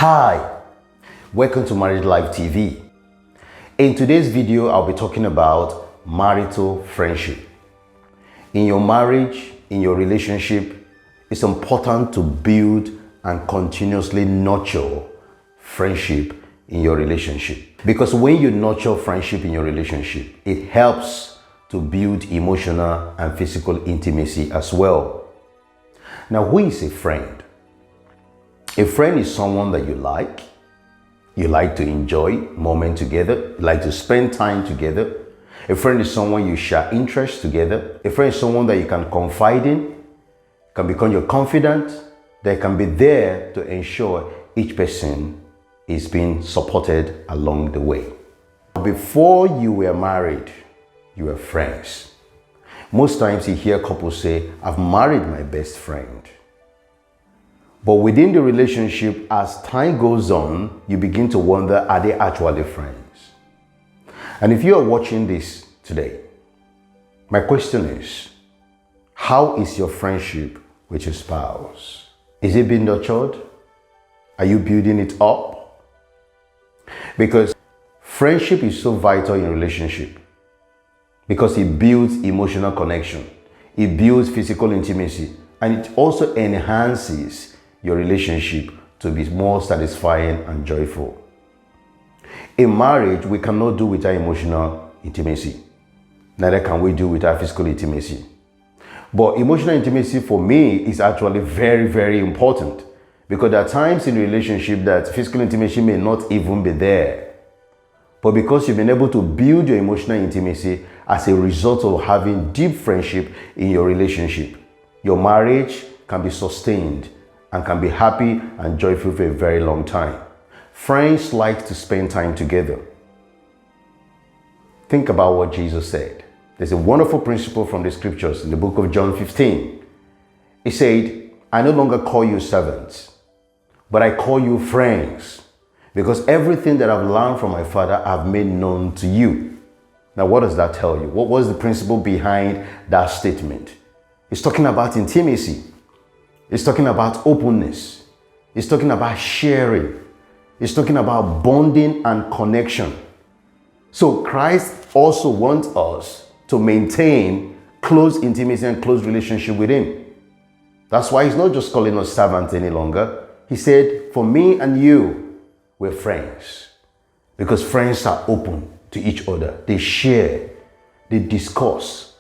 Hi, welcome to Married Life TV. In today's video, I'll be talking about marital friendship. In your marriage, in your relationship, it's important to build and continuously nurture friendship in your relationship. Because when you nurture friendship in your relationship, it helps to build emotional and physical intimacy as well. Now, who is a friend? A friend is someone that you like to enjoy moment together, you like to spend time together. A friend is someone you share interests together. A friend is someone that you can confide in, can become your confidant, that can be there to ensure each person is being supported along the way. Before you were married, you were friends. Most times you hear couples say, I've married my best friend. But within the relationship, as time goes on, you begin to wonder, are they actually friends? And if you are watching this today, my question is, how is your friendship with your spouse? Is it being nurtured? Are you building it up? Because friendship is so vital in a relationship because it builds emotional connection, it builds physical intimacy, and it also enhances your relationship to be more satisfying and joyful. In marriage, we cannot do without emotional intimacy. Neither can we do without physical intimacy. But emotional intimacy for me is actually very, very important because there are times in a relationship that physical intimacy may not even be there. But because you've been able to build your emotional intimacy as a result of having deep friendship in your relationship, your marriage can be sustained and can be happy and joyful for a very long time. Friends like to spend time together. Think about what Jesus said. There's a wonderful principle from the scriptures in the book of John 15. He said, I no longer call you servants, but I call you friends, because everything that I've learned from my Father I've made known to you. Now, what does that tell you? What was the principle behind that statement? It's talking about intimacy. It's talking about openness. It's talking about sharing. It's talking about bonding and connection. So Christ also wants us to maintain close intimacy and close relationship with Him. That's why He's not just calling us servants any longer. He said, for me and you, we're friends. Because friends are open to each other. They share. They discuss.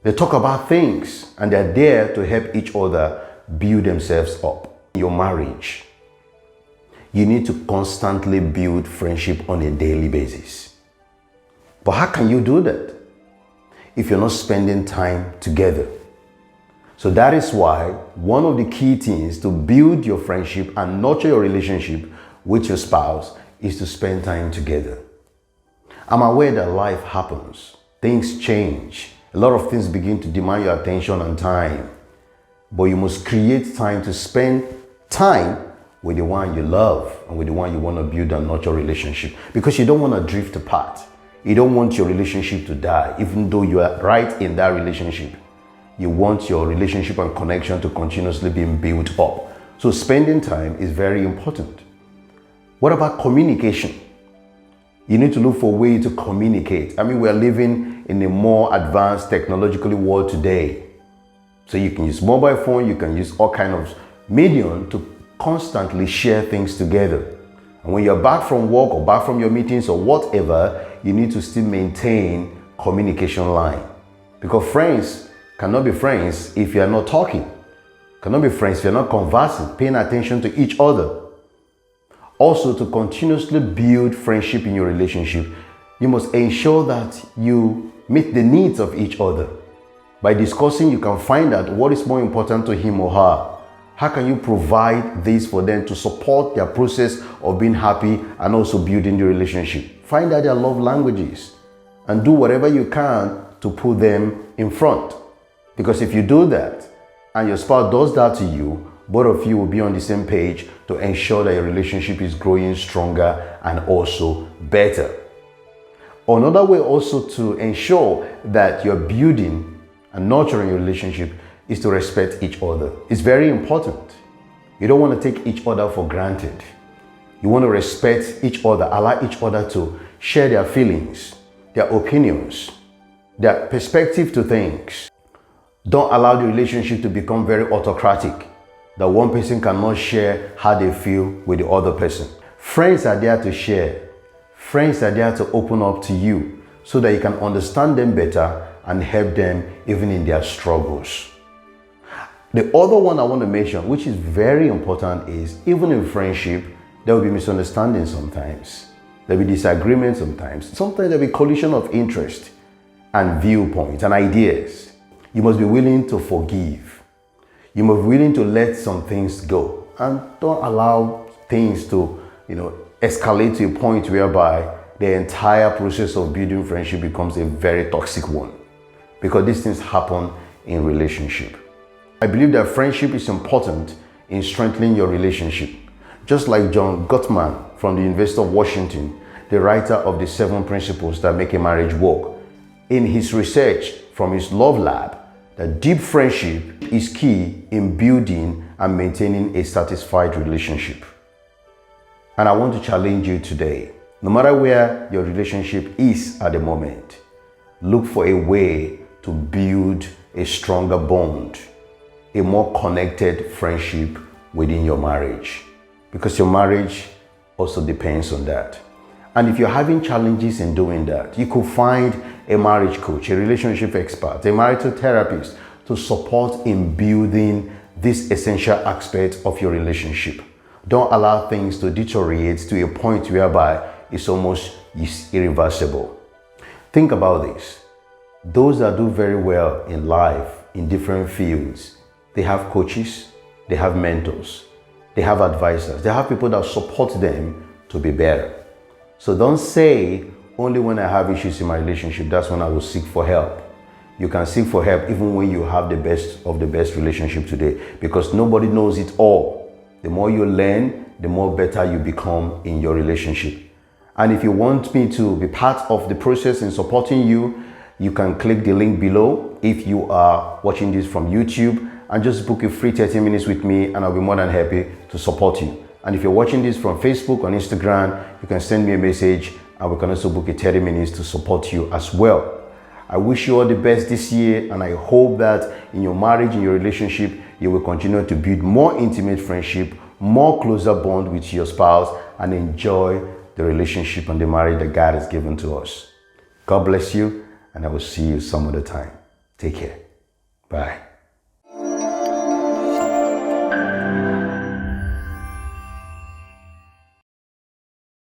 They talk about things. And they're there to help each other build themselves up. In your marriage, you need to constantly build friendship on a daily basis. But how can you do that if you're not spending time together? So that is why one of the key things to build your friendship and nurture your relationship with your spouse is to spend time together. I'm aware that life happens. Things change. A lot of things begin to demand your attention and time. But you must create time to spend time with the one you love and with the one you want to build and nurture a relationship. Because you don't want to drift apart. You don't want your relationship to die, even though you are right in that relationship. You want your relationship and connection to continuously be built up. So spending time is very important. What about communication? You need to look for a way to communicate. I mean, we are living in a more advanced technologically world today. So you can use mobile phone, you can use all kinds of medium to constantly share things together. And when you're back from work or back from your meetings or whatever, you need to still maintain communication line. Because friends cannot be friends if you're not talking. Cannot be friends if you're not conversing, paying attention to each other. Also, to continuously build friendship in your relationship, you must ensure that you meet the needs of each other. By discussing, you can find out what is more important to him or her. How can you provide this for them to support their process of being happy and also building the relationship? Find out their love languages and do whatever you can to put them in front. Because if you do that and your spouse does that to you, both of you will be on the same page to ensure that your relationship is growing stronger and also better. Another way also to ensure that you're building and nurturing your relationship is to respect each other. It's very important. You don't want to take each other for granted. You want to respect each other, allow each other to share their feelings, their opinions, their perspective to things. Don't allow the relationship to become very autocratic, that one person cannot share how they feel with the other person. Friends are there to share. Friends are there to open up to you so that you can understand them better and help them even in their struggles. The other one I want to mention, which is very important, is even in friendship, there will be misunderstandings sometimes. There will be disagreements sometimes. Sometimes there will be collision of interest and viewpoints and ideas. You must be willing to forgive. You must be willing to let some things go and don't allow things to, escalate to a point whereby the entire process of building friendship becomes a very toxic one, because these things happen in relationship. I believe that friendship is important in strengthening your relationship. Just like John Gottman from the University of Washington, the writer of the 7 principles that make a marriage work, in his research from his love lab, that deep friendship is key in building and maintaining a satisfied relationship. And I want to challenge you today, no matter where your relationship is at the moment, look for a way to build a stronger bond, a more connected friendship within your marriage, because your marriage also depends on that. And if you're having challenges in doing that, you could find a marriage coach, a relationship expert, a marital therapist to support in building this essential aspect of your relationship. Don't allow things to deteriorate to a point whereby it's almost irreversible. Think about this. Those that do very well in life, in different fields, they have coaches, they have mentors, they have advisors, they have people that support them to be better. So don't say, only when I have issues in my relationship, that's when I will seek for help. You can seek for help even when you have the best of the best relationship today, because nobody knows it all. The more you learn, the more better you become in your relationship. And if you want me to be part of the process in supporting you, you can click the link below if you are watching this from YouTube, and just book a free 30 minutes with me, and I'll be more than happy to support you. And if you're watching this from Facebook or Instagram, you can send me a message, and we can also book a 30 minutes to support you as well. I wish you all the best this year, and I hope that in your marriage, in your relationship, you will continue to build more intimate friendship, more closer bond with your spouse, and enjoy the relationship and the marriage that God has given to us. God bless you, and I will see you some other time. Take care. Bye.